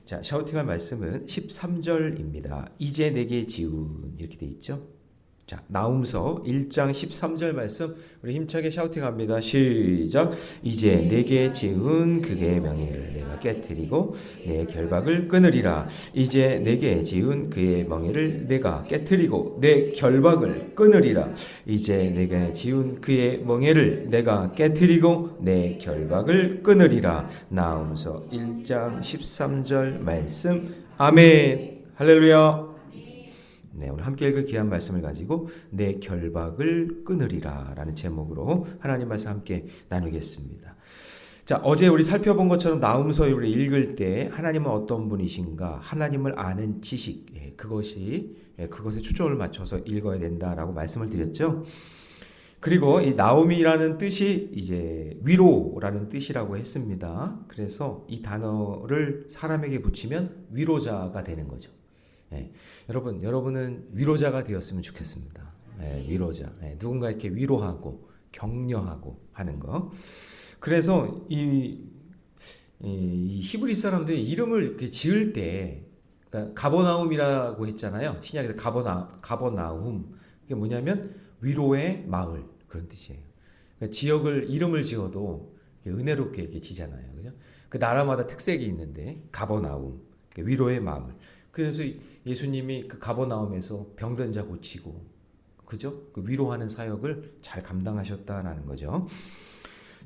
자, 샤우팅할 말씀은 13절입니다. 이제 내게 지운 이렇게 돼 있죠. 자, 나훔서 1장 13절 말씀 우리 힘차게 샤우팅합니다. 시작. 이제 내게 지은 그의 명예를 내가 깨뜨리고 내 결박을 끊으리라. 이제 내게 지은 그의 명예를 내가 깨뜨리고 내 결박을 끊으리라. 이제 내게 지은 그의 명예를 내가 깨뜨리고 내 결박을 끊으리라. 나훔서 1장 13절 말씀. 아멘. 할렐루야. 네, 오늘 함께 읽을 귀한 말씀을 가지고 내 결박을 끊으리라 라는 제목으로 하나님 말씀 함께 나누겠습니다. 자, 어제 우리 살펴본 것처럼 나훔서를 읽을 때 하나님은 어떤 분이신가, 하나님을 아는 지식, 그것에 초점을 맞춰서 읽어야 된다라고 말씀을 드렸죠. 그리고 이 나움이라는 뜻이 이제 위로라는 뜻이라고 했습니다. 그래서 이 단어를 사람에게 붙이면 위로자가 되는 거죠. 예, 여러분은 위로자가 되었으면 좋겠습니다. 예, 위로자. 예, 누군가 이렇게 위로하고 격려하고 하는 거. 그래서 이 히브리 사람들이 이름을 이렇게 지을 때, 그러니까 가버나움이라고 했잖아요. 신약에서 가버나움. 그게 뭐냐면 위로의 마을 그런 뜻이에요. 그러니까 지역을 이름을 지어도 이렇게 은혜롭게 이렇게 지잖아요, 그죠? 그 나라마다 특색이 있는데 가버나움, 위로의 마을. 그래서 예수님이 그 가버나움에서 병든 자 고치고, 그죠? 그 위로하는 사역을 잘 감당하셨다라는 거죠.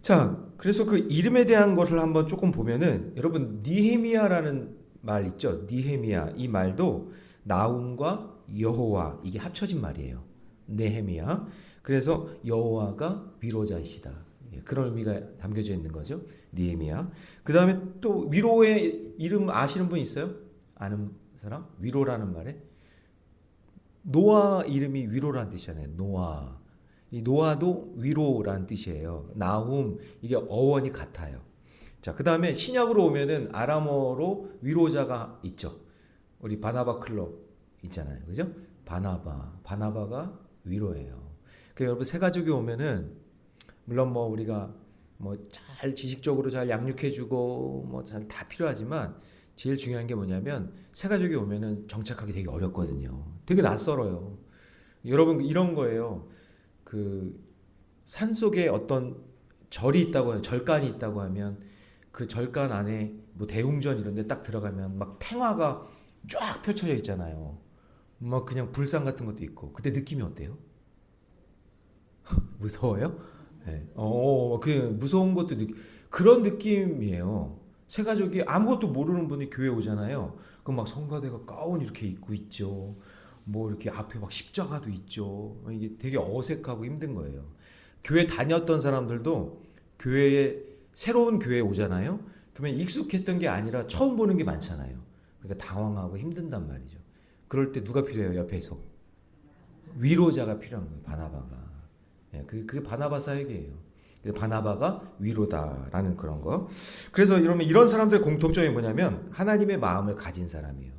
자, 그래서 그 이름에 대한 것을 한번 조금 보면은 여러분 니헤미야라는 말 있죠? 니헤미야 이 말도 나움과 여호와 이게 합쳐진 말이에요. 느헤미야. 그래서 여호와가 위로자이시다. 그런 의미가 담겨져 있는 거죠. 느헤미야. 그 다음에 또 위로의 이름 아시는 분 있어요? 아는 사람? 위로라는 말에 노아 이름이 위로라는 뜻이잖아요. 노아. 이 노아도 위로라는 뜻이에요. 나훔 이게 어원이 같아요. 자, 그 다음에 신약으로 오면은 아람어로 위로자가 있죠. 우리 바나바 클럽 있잖아요, 그죠? 바나바가 위로예요. 그 여러분 새 가족이 오면은 물론 뭐 우리가 뭐 잘 지식적으로 잘 양육해주고 뭐 잘 다 필요하지만 제일 중요한 게 뭐냐면 새 가족이 오면은 정착하기 되게 어렵거든요. 되게 낯설어요. 여러분 이런 거예요. 그 산속에 어떤 절이 있다고 해요. 절간이 있다고 하면 그 절간 안에 뭐 대웅전 이런 데 딱 들어가면 막 탱화가 쫙 펼쳐져 있잖아요. 막 그냥 불상 같은 것도 있고. 그때 느낌이 어때요? 무서워요? 네. 그 무서운 것도 그런 느낌이에요. 새 가족이 아무것도 모르는 분이 교회 오잖아요. 그럼 막 성가대가 가운 이렇게 입고 있죠. 뭐 이렇게 앞에 막 십자가도 있죠. 이게 되게 어색하고 힘든 거예요. 교회 다녔던 사람들도 새로운 교회에 오잖아요. 그러면 익숙했던 게 아니라 처음 보는 게 많잖아요. 그러니까 당황하고 힘든단 말이죠. 그럴 때 누가 필요해요? 옆에서 위로자가 필요한 거예요. 바나바가. 그게 바나바 사역이에요. 바나바가 위로다라는 그런 거. 그래서 이런 사람들의 공통점이 뭐냐면 하나님의 마음을 가진 사람이에요.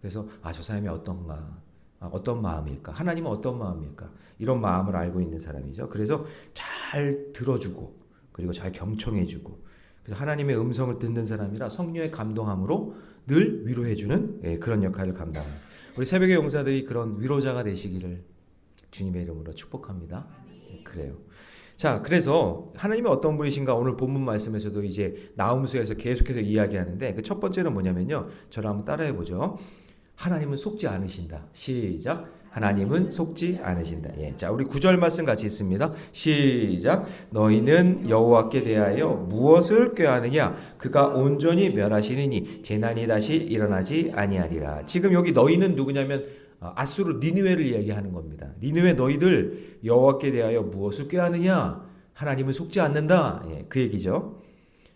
그래서 저 사람이 어떤가, 어떤 마음일까, 하나님은 어떤 마음일까 이런 마음을 알고 있는 사람이죠. 그래서 잘 들어주고 그리고 잘 경청해주고 그래서 하나님의 음성을 듣는 사람이라 성령의 감동함으로 늘 위로해주는 그런 역할을 감당합니다. 우리 새벽의 용사들이 그런 위로자가 되시기를 주님의 이름으로 축복합니다. 그래요. 자, 그래서 하나님이 어떤 분이신가 오늘 본문 말씀에서도 이제 나훔서에서 계속해서 이야기하는데 그 첫 번째는 뭐냐면요. 저를 한번 따라해 보죠. 하나님은 속지 않으신다. 시작. 하나님은 속지 않으신다. 예. 자, 우리 9절 말씀 같이 있습니다. 시작. 너희는 여호와께 대하여 무엇을 꾀하느냐? 그가 온전히 멸하시리니 재난이 다시 일어나지 아니하리라. 지금 여기 너희는 누구냐면 아수르 니느웨를 이야기하는 겁니다. 니느웨 너희들 여호와께 대하여 무엇을 꾀하느냐? 하나님은 속지 않는다. 예, 그 얘기죠.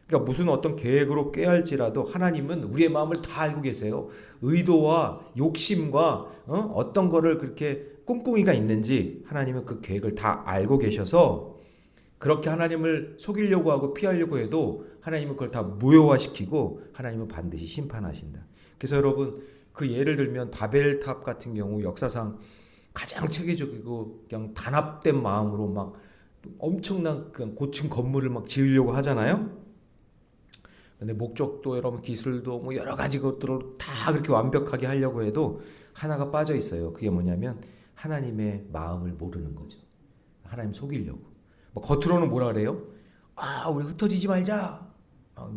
그러니까 무슨 어떤 계획으로 꾀할지라도 하나님은 우리의 마음을 다 알고 계세요. 의도와 욕심과 어떤 거를 그렇게 꿍꿍이가 있는지 하나님은 그 계획을 다 알고 계셔서 그렇게 하나님을 속이려고 하고 피하려고 해도 하나님은 그걸 다 무효화시키고 하나님은 반드시 심판하신다. 그래서 여러분 그 예를 들면 바벨탑 같은 경우 역사상 가장 체계적이고 그냥 단합된 마음으로 막 엄청난 그냥 고층 건물을 막 지으려고 하잖아요. 근데 목적도 여러분 기술도 뭐 여러 가지 것들을 다 그렇게 완벽하게 하려고 해도 하나가 빠져 있어요. 그게 뭐냐면 하나님의 마음을 모르는 거죠. 하나님 속이려고. 뭐 겉으로는 뭐라 그래요? 아, 우리 흩어지지 말자.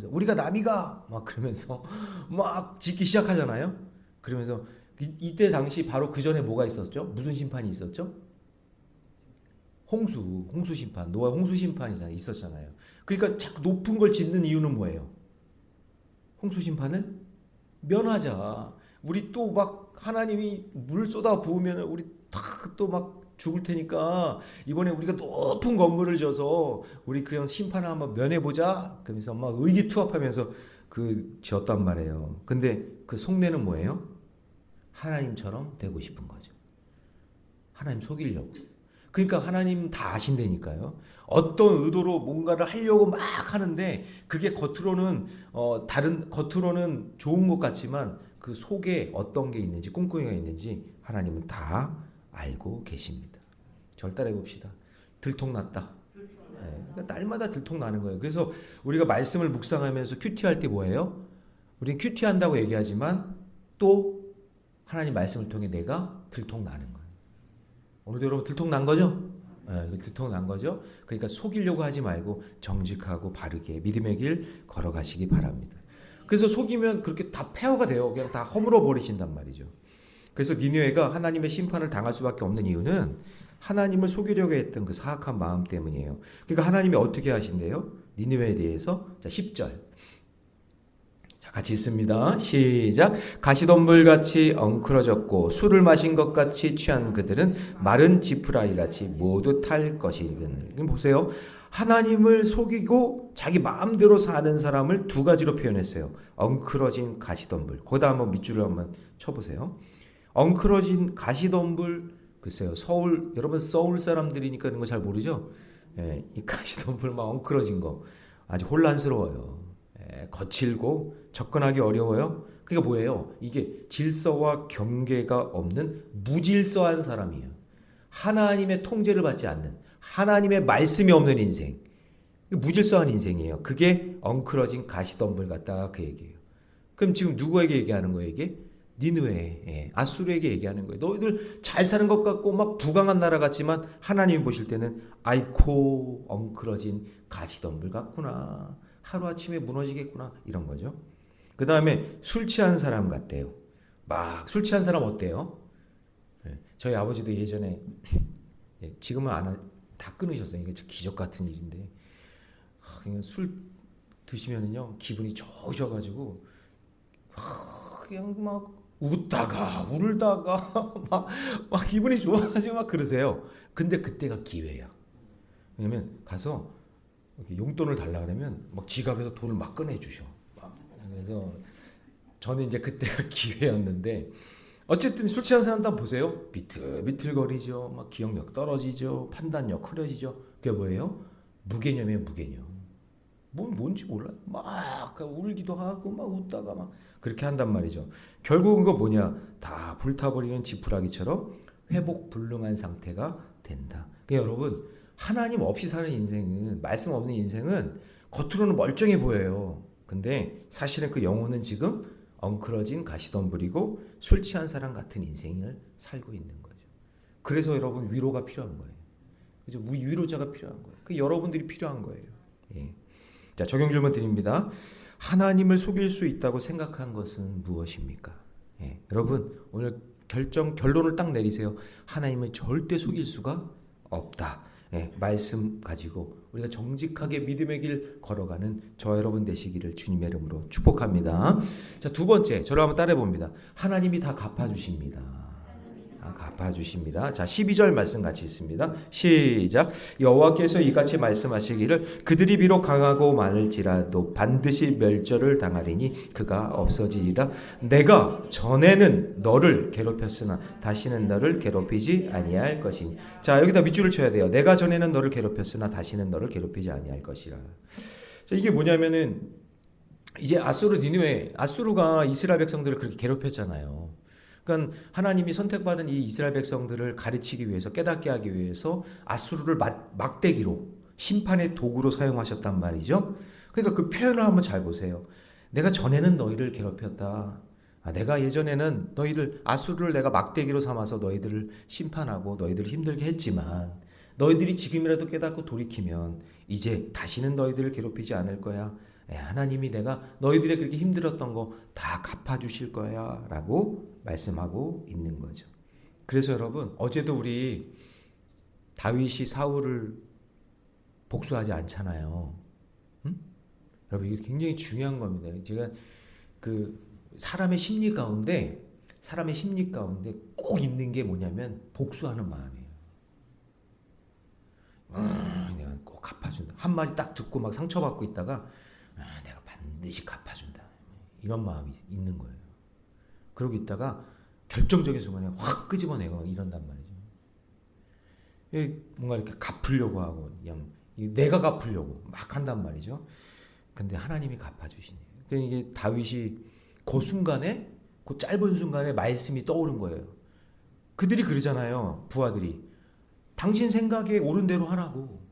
우리가 남이가 막 그러면서 막 짓기 시작하잖아요. 그러면서 이때 당시 바로 그 전에 뭐가 있었죠? 무슨 심판이 있었죠? 홍수 심판. 노아 홍수 심판이 있었잖아요. 그러니까 자꾸 높은 걸 짓는 이유는 뭐예요? 홍수 심판을 면하자. 우리 또 막 하나님이 물 쏟아 부으면 우리 다 또 막 죽을 테니까 이번에 우리가 높은 건물을 져서 우리 그냥 심판을 한번 면해보자. 그러면서 막 의기투합하면서 그 지었단 말이에요. 근데 그 속내는 뭐예요? 하나님처럼 되고 싶은 거죠. 하나님 속이려고. 그러니까 하나님 다 아신다니까요. 어떤 의도로 뭔가를 하려고 막 하는데 그게 겉으로는 겉으로는 좋은 것 같지만 그 속에 어떤 게 있는지 꿍꿍이가 있는지 하나님은 다 알고 계십니다. 절단해 봅시다. 들통났다. 네, 날마다 들통나는 거예요. 그래서 우리가 말씀을 묵상하면서 큐티할 때 뭐예요? 우리는 큐티한다고 얘기하지만 또 하나님 말씀을 통해 내가 들통나는 거예요. 오늘도 여러분 들통난 거죠? 네, 들통난 거죠? 그러니까 속이려고 하지 말고 정직하고 바르게 믿음의 길 걸어가시기 바랍니다. 그래서 속이면 그렇게 다 폐허가 돼요. 그냥 다 허물어 버리신단 말이죠. 그래서 니느웨가 하나님의 심판을 당할 수밖에 없는 이유는 하나님을 속이려고 했던 그 사악한 마음 때문이에요. 그러니까 하나님이 어떻게 하신대요? 니느웨에 대해서. 자, 10절. 자, 같이 읽습니다. 시작. 가시덤불같이 엉클어졌고 술을 마신 것 같이 취한 그들은 마른 지푸라기 같이 모두 탈 것이거늘. 보세요. 하나님을 속이고 자기 마음대로 사는 사람을 두 가지로 표현했어요. 엉클어진 가시덤불. 거기다 한번 밑줄을 한번 쳐보세요. 엉클어진 가시덤불. 글쎄요. 여러분 서울 사람들이니까 이런 거 잘 모르죠? 예, 이 가시덤불 막 엉클어진 거 아주 혼란스러워요. 예, 거칠고 접근하기 어려워요. 그게 뭐예요? 이게 질서와 경계가 없는 무질서한 사람이에요. 하나님의 통제를 받지 않는, 하나님의 말씀이 없는 인생. 무질서한 인생이에요. 그게 엉클어진 가시덤불 같다 그 얘기예요. 그럼 지금 누구에게 얘기하는 거예요 이게? 니느웨, 아수르에게 얘기하는 거예요. 너희들 잘 사는 것 같고 막 부강한 나라 같지만 하나님이 보실 때는 아이코 엉클어진 가시덤불 같구나. 하루아침에 무너지겠구나. 이런 거죠. 그 다음에 술 취한 사람 같대요. 막 술 취한 사람 어때요? 저희 아버지도 예전에 지금은 다 끊으셨어요. 이게 기적 같은 일인데 그냥 술 드시면은요 기분이 좋으셔가지고 그냥 막 웃다가 울다가 막 기분이 좋아가지고 막 그러세요. 근데 그때가 기회야. 왜냐면 가서 이렇게 용돈을 달라 그러면 막 지갑에서 돈을 막 꺼내 주셔. 그래서 저는 이제 그때가 기회였는데 어쨌든 술 취한 사람 다 보세요. 비틀비틀거리죠. 막 기억력 떨어지죠. 판단력 흐려지죠. 그게 뭐예요? 무개념이에요, 무개념. 뭔지 몰라요. 막 울기도 하고 막 웃다가 막 그렇게 한단 말이죠. 결국은 그거 뭐냐? 다 불타버리는 지푸라기처럼 회복 불능한 상태가 된다. 그러니까 여러분 하나님 없이 사는 인생은, 말씀 없는 인생은 겉으로는 멀쩡해 보여요. 근데 사실은 그 영혼은 지금 엉클어진 가시덤불이고 술 취한 사람 같은 인생을 살고 있는 거죠. 그래서 여러분 위로가 필요한 거예요. 그죠? 위로자가 필요한 거예요. 그 여러분들이 필요한 거예요. 예. 자, 적용 질문 드립니다. 하나님을 속일 수 있다고 생각한 것은 무엇입니까? 예. 여러분 오늘 결론을 딱 내리세요. 하나님을 절대 속일 수가 없다. 예, 말씀 가지고 우리가 정직하게 믿음의 길 걸어가는 저 여러분 되시기를 주님의 이름으로 축복합니다. 자, 두 번째 저를 한번 따라해 봅니다. 하나님이 다 갚아주십니다. 갚아주십니다. 자, 12절 말씀 같이 있습니다. 시작. 여호와께서 이같이 말씀하시기를 그들이 비록 강하고 많을지라도 반드시 멸절을 당하리니 그가 없어지리라. 내가 전에는 너를 괴롭혔으나 다시는 너를 괴롭히지 아니할 것이니. 자, 여기다 밑줄을 쳐야 돼요. 내가 전에는 너를 괴롭혔으나 다시는 너를 괴롭히지 아니할 것이라. 자, 이게 뭐냐면은 이제 아수르가 이스라엘 백성들을 그렇게 괴롭혔잖아요. 그러니까 하나님이 선택받은 이 이스라엘 백성들을 가르치기 위해서, 깨닫게 하기 위해서 아수르를 막대기로 심판의 도구로 사용하셨단 말이죠. 그러니까 그 표현을 한번 잘 보세요. 내가 전에는 너희를 괴롭혔다. 내가 예전에는 너희들 아수르를 내가 막대기로 삼아서 너희들을 심판하고 너희들을 힘들게 했지만 너희들이 지금이라도 깨닫고 돌이키면 이제 다시는 너희들을 괴롭히지 않을 거야. 하나님이 내가 너희들의 그렇게 힘들었던 거 다 갚아주실 거야 라고 말씀하고 있는 거죠. 그래서 여러분 어제도 우리 다윗이 사울을 복수하지 않잖아요. 응? 여러분 이게 굉장히 중요한 겁니다. 제가 그 사람의 심리 가운데 꼭 있는 게 뭐냐면 복수하는 마음이에요. 내가 꼭 갚아준다. 한 마디 딱 듣고 막 상처받고 있다가 내가 반드시 갚아준다. 이런 마음이 있는 거예요. 그러고 있다가 결정적인 순간에 확 끄집어내고 이런단 말이죠. 뭔가 이렇게 갚으려고 하고 그냥 내가 갚으려고 막 한단 말이죠. 근데 하나님이 갚아주시네요. 그러니까 이게 다윗이 그 순간에 그 짧은 순간에 말씀이 떠오른 거예요. 그들이 그러잖아요. 부하들이 당신 생각에 옳은 대로 하라고.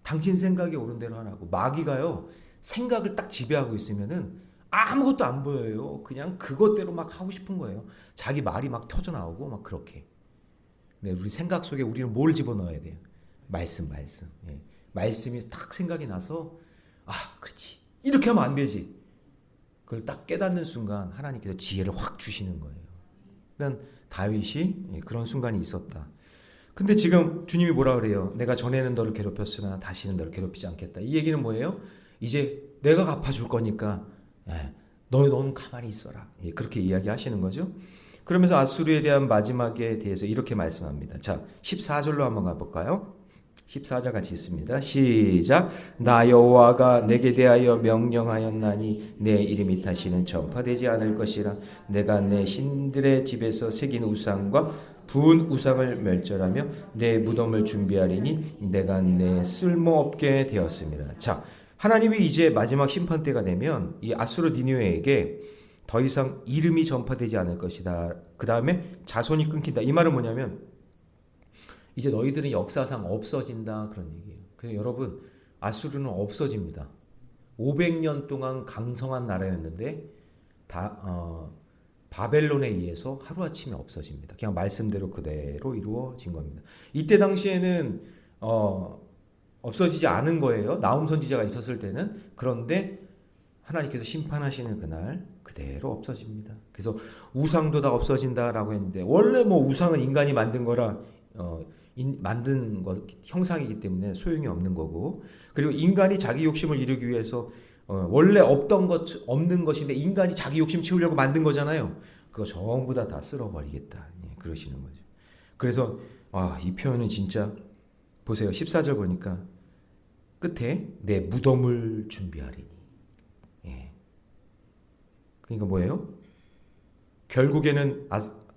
당신 생각에 옳은 대로 하라고. 마귀가요. 생각을 딱 지배하고 있으면은 아무것도 안 보여요. 그냥 그것대로 막 하고 싶은 거예요. 자기 말이 막 터져 나오고 막 그렇게. 근데 우리 생각 속에 우리는 뭘 집어넣어야 돼요? 말씀. 예. 말씀이 딱 생각이 나서 그렇지. 이렇게 하면 안 되지. 그걸 딱 깨닫는 순간 하나님께서 지혜를 확 주시는 거예요. 그러니까 다윗이 그런 순간이 있었다. 근데 지금 주님이 뭐라 그래요? 내가 전에는 너를 괴롭혔으나 다시는 너를 괴롭히지 않겠다. 이 얘기는 뭐예요? 이제 내가 갚아줄 거니까 너는 가만히 있어라. 그렇게 이야기하시는 거죠. 그러면서 아수르에 대한 마지막에 대해서 이렇게 말씀합니다. 자, 14절로 한번 가볼까요? 14절 같이 있습니다. 시작. 나 여호와가 내게 대하여 명령하였나니 내 이름이 다시는 전파되지 않을 것이라. 내가 내 신들의 집에서 새긴 우상과 부은 우상을 멸절하며 내 무덤을 준비하리니 내가 내 쓸모없게 되었습니다. 자, 하나님이 이제 마지막 심판 때가 되면 이 아수르 니느웨에게 더 이상 이름이 전파되지 않을 것이다. 그 다음에 자손이 끊긴다. 이 말은 뭐냐면 이제 너희들은 역사상 없어진다 그런 얘기예요. 그래서 여러분 아수르는 없어집니다. 500년 동안 강성한 나라였는데 바벨론에 의해서 하루아침에 없어집니다. 그냥 말씀대로 그대로 이루어진 겁니다. 이때 당시에는 없어지지 않은 거예요. 나훔 선지자가 있었을 때는. 그런데 하나님께서 심판하시는 그날 그대로 없어집니다. 그래서 우상도 다 없어진다라고 했는데 원래 뭐 우상은 인간이 만든 거라 만든 것 형상이기 때문에 소용이 없는 거고, 그리고 인간이 자기 욕심을 이루기 위해서 원래 없는 것인데 인간이 자기 욕심 채우려고 만든 거잖아요. 그거 전부 다 쓸어버리겠다. 그러시는 거죠. 그래서 이 표현은 진짜 보세요. 14절 보니까 끝에 내 무덤을 준비하리니. 그러니까 뭐예요? 결국에는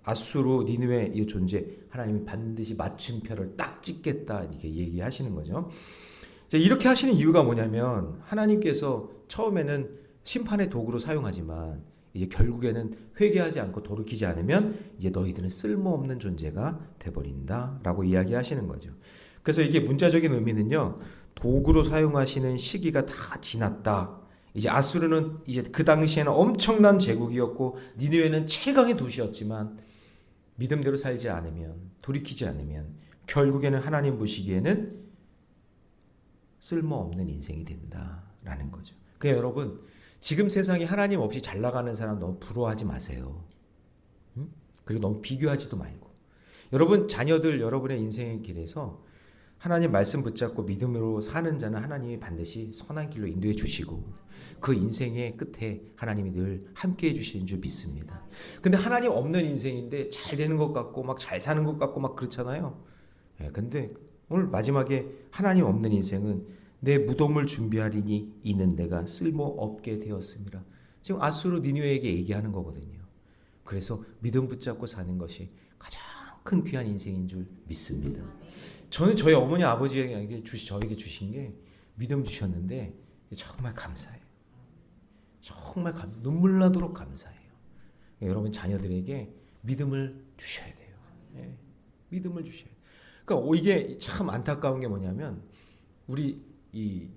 아수르 니느웨 이 존재 하나님이 반드시 맞춤표를 딱 찍겠다 이렇게 얘기하시는 거죠. 이렇게 하시는 이유가 뭐냐면 하나님께서 처음에는 심판의 도구로 사용하지만 이제 결국에는 회개하지 않고 돌이키지 않으면 이제 너희들은 쓸모없는 존재가 돼버린다라고 이야기하시는 거죠. 그래서 이게 문자적인 의미는요, 도구로 사용하시는 시기가 다 지났다. 이제 아수르는 이제 그 당시에는 엄청난 제국이었고 니느웨는 최강의 도시였지만 믿음대로 살지 않으면, 돌이키지 않으면 결국에는 하나님 보시기에는 쓸모없는 인생이 된다라는 거죠. 그러니까 여러분 지금 세상에 하나님 없이 잘 나가는 사람 너무 부러워하지 마세요. 그리고 너무 비교하지도 말고. 여러분 자녀들 여러분의 인생의 길에서 하나님 말씀 붙잡고 믿음으로 사는 자는 하나님이 반드시 선한 길로 인도해 주시고 그 인생의 끝에 하나님이 늘 함께해 주시는 줄 믿습니다. 근데 하나님 없는 인생인데 잘 되는 것 같고 막 잘 사는 것 같고 막 그렇잖아요. 근데 오늘 마지막에 하나님 없는 인생은 내 무덤을 준비하리니 이는 내가 쓸모없게 되었습니다. 지금 아수르 니느웨에게 얘기하는 거거든요. 그래서 믿음 붙잡고 사는 것이 가장 큰 귀한 인생인 줄 믿습니다. 저는 저희 어머니 아버지에게 저에게 주신 게 믿음 주셨는데 정말 감사해요. 정말 눈물 나도록 감사해요. 여러분 자녀들에게 믿음을 주셔야 돼요. 믿음을 주셔야 돼요. 그러니까 이게 참 안타까운 게 뭐냐면 우리 이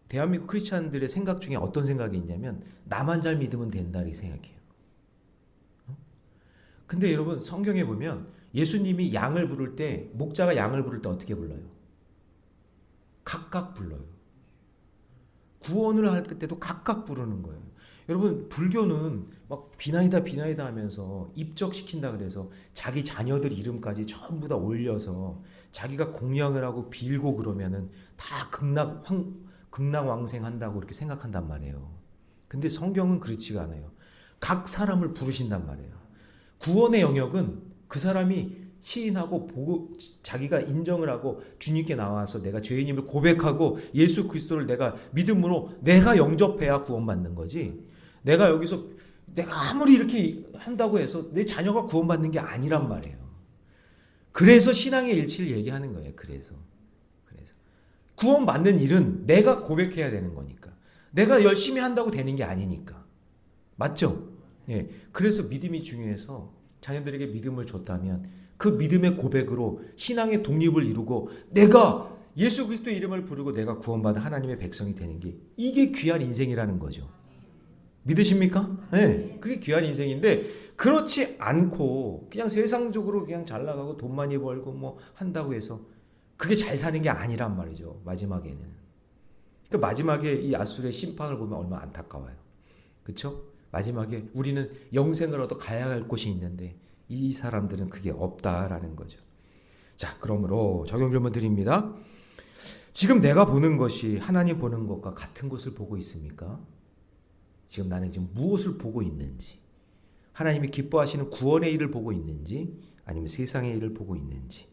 대한민국 크리스찬들의 생각 중에 어떤 생각이 있냐면 나만 잘 믿으면 된다 이 생각이에요. 근데 여러분 성경에 보면 예수님이 양을 부를 때 목자가 양을 부를 때 어떻게 불러요? 각각 불러요. 구원을 할 때도 각각 부르는 거예요. 여러분 불교는 막 비나이다 하면서 입적시킨다 그래서 자기 자녀들 이름까지 전부 다 올려서 자기가 공양을 하고 빌고 그러면은 다 극락왕생한다고 이렇게 생각한단 말이에요. 근데 성경은 그렇지가 않아요. 각 사람을 부르신단 말이에요. 구원의 영역은 그 사람이 시인하고 보고 자기가 인정을 하고 주님께 나와서 내가 죄인임을 고백하고 예수 그리스도를 내가 믿음으로 내가 영접해야 구원받는 거지. 내가 여기서 내가 아무리 이렇게 한다고 해서 내 자녀가 구원받는 게 아니란 말이에요. 그래서 신앙의 일치를 얘기하는 거예요. 그래서 구원받는 일은 내가 고백해야 되는 거니까. 내가 열심히 한다고 되는 게 아니니까. 맞죠? 예. 그래서 믿음이 중요해서 자녀들에게 믿음을 줬다면 그 믿음의 고백으로 신앙의 독립을 이루고 내가 예수 그리스도 이름을 부르고 내가 구원받은 하나님의 백성이 되는 게 이게 귀한 인생이라는 거죠. 믿으십니까? 네. 그게 귀한 인생인데 그렇지 않고 그냥 세상적으로 그냥 잘 나가고 돈 많이 벌고 뭐 한다고 해서 그게 잘 사는 게 아니란 말이죠. 마지막에는. 그 마지막에 이 아수르의 심판을 보면 얼마나 안타까워요. 그렇죠? 마지막에 우리는 영생을 얻어 가야 할 곳이 있는데 이 사람들은 그게 없다라는 거죠. 자, 그러므로 적용 질문 드립니다. 지금 내가 보는 것이 하나님 보는 것과 같은 것을 보고 있습니까? 지금 나는 지금 무엇을 보고 있는지, 하나님이 기뻐하시는 구원의 일을 보고 있는지 아니면 세상의 일을 보고 있는지,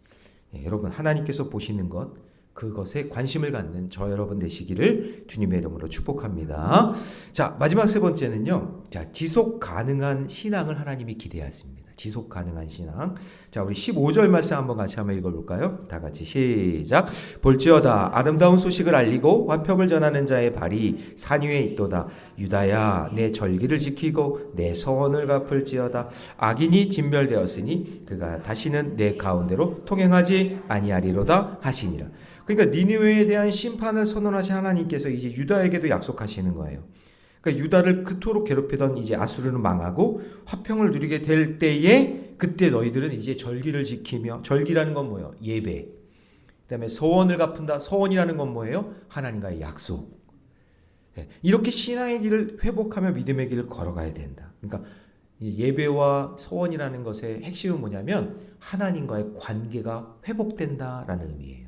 여러분 하나님께서 보시는 것 그것에 관심을 갖는 저 여러분 되시기를 주님의 이름으로 축복합니다. 자, 마지막 세 번째는요. 자, 지속 가능한 신앙을 하나님이 기대하십니다. 지속 가능한 신앙. 자, 우리 15절 말씀 한번 같이 한번 읽어볼까요? 다 같이 시작. 볼지어다 아름다운 소식을 알리고 화평을 전하는 자의 발이 산 위에 있도다. 유다야 내 절기를 지키고 내 서원을 갚을지어다. 악인이 진멸되었으니 그가 다시는 내 가운데로 통행하지 아니하리로다 하시니라. 그러니까 니느웨에 대한 심판을 선언하신 하나님께서 이제 유다에게도 약속하시는 거예요. 그러니까 유다를 그토록 괴롭히던 이제 아수르는 망하고 화평을 누리게 될 때에 그때 너희들은 이제 절기를 지키며, 절기라는 건 뭐예요? 예배. 그다음에 서원을 갚는다. 서원이라는 건 뭐예요? 하나님과의 약속. 이렇게 신앙의 길을 회복하며 믿음의 길을 걸어가야 된다. 그러니까 예배와 서원이라는 것의 핵심은 뭐냐면 하나님과의 관계가 회복된다라는 의미예요.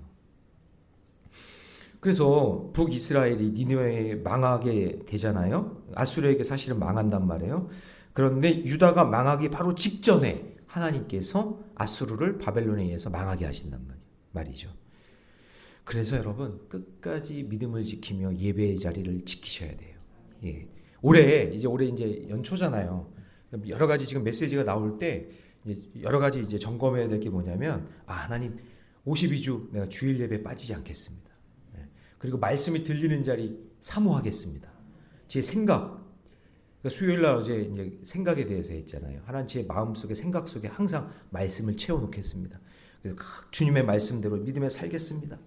그래서 북이스라엘이 니느웨에 망하게 되잖아요. 아수르에게 사실은 망한단 말이에요. 그런데 유다가 망하기 바로 직전에 하나님께서 아수르를 바벨론에 의해서 망하게 하신단 말이죠. 그래서 여러분 끝까지 믿음을 지키며 예배의 자리를 지키셔야 돼요. 예. 올해 이제 연초잖아요. 여러 가지 지금 메시지가 나올 때 여러 가지 이제 점검해야 될 게 뭐냐면 하나님 52주 내가 주일 예배 빠지지 않겠습니다. 그리고 말씀이 들리는 자리 사모하겠습니다. 제 생각, 그러니까 수요일날 어제 이제 생각에 대해서 했잖아요. 하나님 제 마음속에 생각 속에 항상 말씀을 채워놓겠습니다. 그래서 주님의 말씀대로 믿음에 살겠습니다.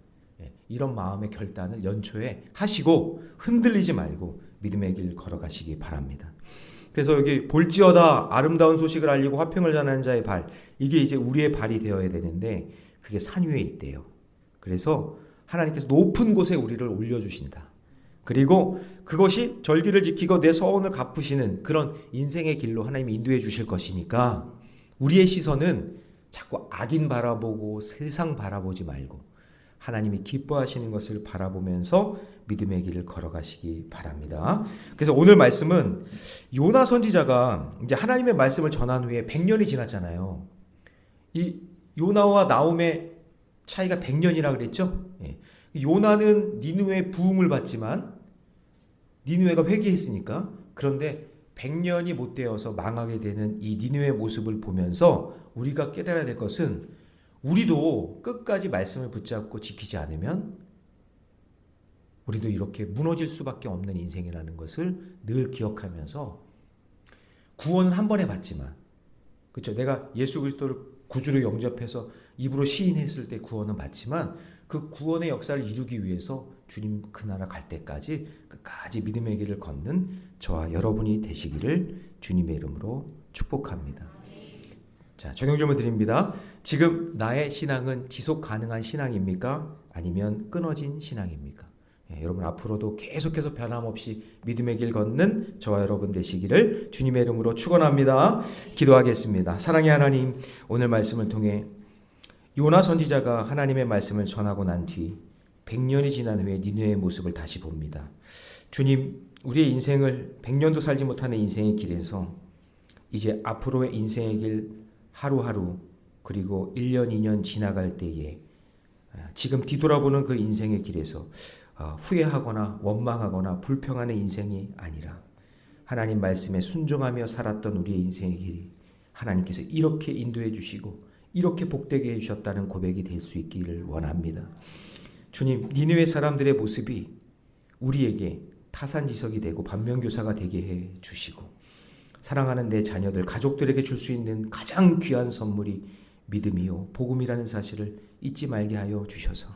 이런 마음의 결단을 연초에 하시고 흔들리지 말고 믿음의 길 걸어가시기 바랍니다. 그래서 여기 볼지어다 아름다운 소식을 알리고 화평을 전하는 자의 발, 이게 이제 우리의 발이 되어야 되는데 그게 산 위에 있대요. 그래서 하나님께서 높은 곳에 우리를 올려주신다. 그리고 그것이 절기를 지키고 내 서원을 갚으시는 그런 인생의 길로 하나님이 인도해 주실 것이니까 우리의 시선은 자꾸 악인 바라보고 세상 바라보지 말고 하나님이 기뻐하시는 것을 바라보면서 믿음의 길을 걸어가시기 바랍니다. 그래서 오늘 말씀은 요나 선지자가 이제 하나님의 말씀을 전한 후에 100년이 지났잖아요. 이 요나와 나홈의 차이가 100년이라 그랬죠. 요나는 니느웨의 부흥을 받지만 니느웨가 회개했으니까. 그런데 100년이 못 되어서 망하게 되는 이 니느웨의 모습을 보면서 우리가 깨달아야 될 것은 우리도 끝까지 말씀을 붙잡고 지키지 않으면 우리도 이렇게 무너질 수밖에 없는 인생이라는 것을 늘 기억하면서 구원은 한 번에 받지만 그렇죠? 내가 예수 그리스도를 구주로 영접해서 입으로 시인했을 때 구원은 받지만 그 구원의 역사를 이루기 위해서 주님 그 나라 갈 때까지 끝까지 믿음의 길을 걷는 저와 여러분이 되시기를 주님의 이름으로 축복합니다. 자, 적용 질문 드립니다. 지금 나의 신앙은 지속 가능한 신앙입니까? 아니면 끊어진 신앙입니까? 여러분 앞으로도 계속해서 변함없이 믿음의 길 걷는 저와 여러분 되시기를 주님의 이름으로 축원합니다. 기도하겠습니다. 사랑의 하나님, 오늘 말씀을 통해 요나 선지자가 하나님의 말씀을 전하고 난 뒤 100년이 지난 후에 니느웨의 모습을 다시 봅니다. 주님, 우리의 인생을 100년도 살지 못하는 인생의 길에서 이제 앞으로의 인생의 길 하루하루 그리고 1년, 2년 지나갈 때에 지금 뒤돌아보는 그 인생의 길에서 후회하거나 원망하거나 불평하는 인생이 아니라 하나님 말씀에 순종하며 살았던 우리의 인생의 길이 하나님께서 이렇게 인도해 주시고 이렇게 복되게 해주셨다는 고백이 될 수 있기를 원합니다. 주님, 니느웨 사람들의 모습이 우리에게 타산지석이 되고 반면교사가 되게 해 주시고 사랑하는 내 자녀들, 가족들에게 줄 수 있는 가장 귀한 선물이 믿음이요 복음이라는 사실을 잊지 말게 하여 주셔서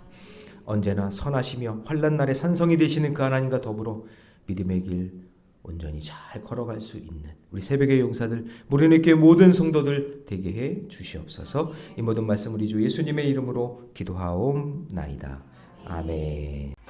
언제나 선하시며 환난 날에 산성이 되시는 그 하나님과 더불어 믿음의 길 온전히 잘 걸어갈 수 있는 우리 새벽의 용사들, 모래내교회 모든 성도들 되게 해 주시옵소서. 이 모든 말씀 우리 주 예수님의 이름으로 기도하옵나이다. 아멘.